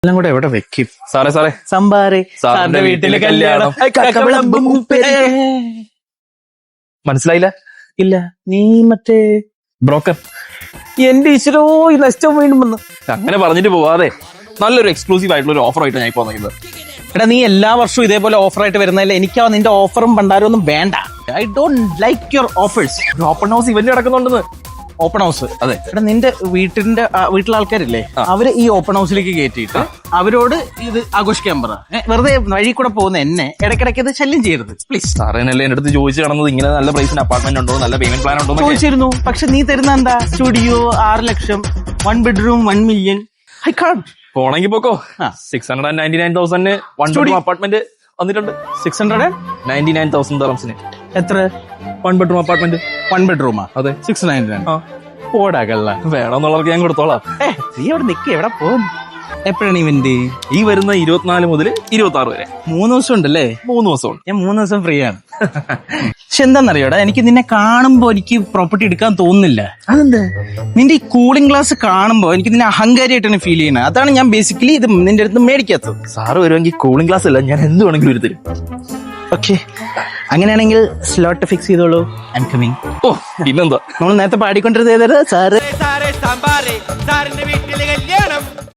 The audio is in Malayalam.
എല്ലാം കൂടെ എവിടെ വെക്കും? സാറേ സംഭാരെ സാറിന്റെ വീട്ടിലെ കല്യാണം. മനസ്സിലായില്ല? ഇല്ല, നീ മറ്റേ ബ്രോക്കർ. എന്റെ ഈശ്വരോ, ഈ നഷ്ടം വീണ്ടും വന്നു. അങ്ങനെ പറഞ്ഞിട്ട് പോവാതെ നല്ലൊരു എക്സ്ക്ലൂസീവ് ആയിട്ടുള്ള ഒരു ഓഫർ ആയിട്ട് ഞാൻ ഇപ്പോൾ വന്നത്. എടാ, നീ എല്ലാ വർഷവും ഇതേപോലെ ഓഫർ ആയിട്ട് വരുന്നതല്ലേ? എനിക്കാ നിന്റെ ഓഫറും ഭണ്ടാരും ഒന്നും വേണ്ട. I don't like your offers. Open house event നടക്കുന്നുണ്ടെന്ന്. Open house? അതെ. എടാ, നിന്റെ വീട്ടിലെ ആൾക്കാരില്ലേ, അവര് ഈ ഓപ്പൺ ഹൗസിലേക്ക് കയറ്റിയിട്ട് അവരോട് ഇത് ആഘോഷിക്കാൻ പറ. വെറുതെ വഴി കൂടെ പോകുന്ന എന്നെ ഇടയ്ക്കിടയ്ക്ക് ഇത് ശല്യം ചെയ്യരുത് പ്ലീസ്. സാറേനല്ലേ എന്റെ അടുത്ത് ചോദിച്ചു കാണുന്നത് ഇങ്ങനെ നല്ല പ്രൈസിന് അപ്പാർട്ട്മെന്റ് ഉണ്ടോ, നല്ല പേയ്മെന്റ് പ്ലാൻ ഉണ്ടോ? ചോദിച്ചിരുന്നു. പക്ഷെ നീ തരുന്ന എന്താ? Studio 6 lakh, 1 bedroom 1 million. I can't. പോണെങ്കി പോക്കോ. 699,000 1 ബെഡ്റൂം അപ്പാർട്ട്മെന്റ് വന്നിട്ടുണ്ട്. 699,000 dirhamsന്. എത്ര? 1 ബെഡ്റൂം അപ്പാർട്ട്മെന്റ്. 1 ബെഡ്റൂമാ? അതെ. 699. ഓടാകല്ല. വേണമെന്നുള്ളവർക്ക് ഞാൻ കൊടുത്തോളാം. നീ അവിടെ നിക്ക്, എവിടെ പോകും? എപ്പോഴാണ് ഇവന്റ്? ഈ വരുന്ന 24 മുതൽ 26 വരെ 3 ദിവസം ഉണ്ടല്ലേ? 3 ദിവസമുണ്ട്. ഞാൻ 3 ദിവസം ഫ്രീ ആണ്. പക്ഷെ എന്താന്നറിയോടാ, എനിക്ക് നിന്നെ കാണുമ്പോ എനിക്ക് പ്രോപ്പർട്ടി എടുക്കാൻ തോന്നുന്നില്ല. അതെന്താ? നിന്റെ ഈ കൂളിംഗ് ഗ്ലാസ് കാണുമ്പോ എനിക്ക് നിന്നെ അഹങ്കാരിയായിട്ടാണ് ഫീൽ ചെയ്യുന്നത്. അതാണ് ഞാൻ ബേസിക്കലി ഇത് നിന്റെ അടുത്ത് മേടിക്കാത്തത്. സാറ് വരുമെങ്കിൽ കൂളിംഗ് ഗ്ലാസ് അല്ല, ഞാൻ എന്ത് വേണമെങ്കിലും ഒരു തരും. ഓക്കെ, അങ്ങനെയാണെങ്കിൽ സ്ലോട്ട് ഫിക്സ് ചെയ്തോളൂ. I am coming. ഓ, പിന്നെന്താ? നമ്മൾ നേരത്തെ പാടിക്കൊണ്ടിരുന്നത് സാറ് സാറേ സാമ്പാറേ സാറിന്റെ വീട്ടിലെ കല്യാണം.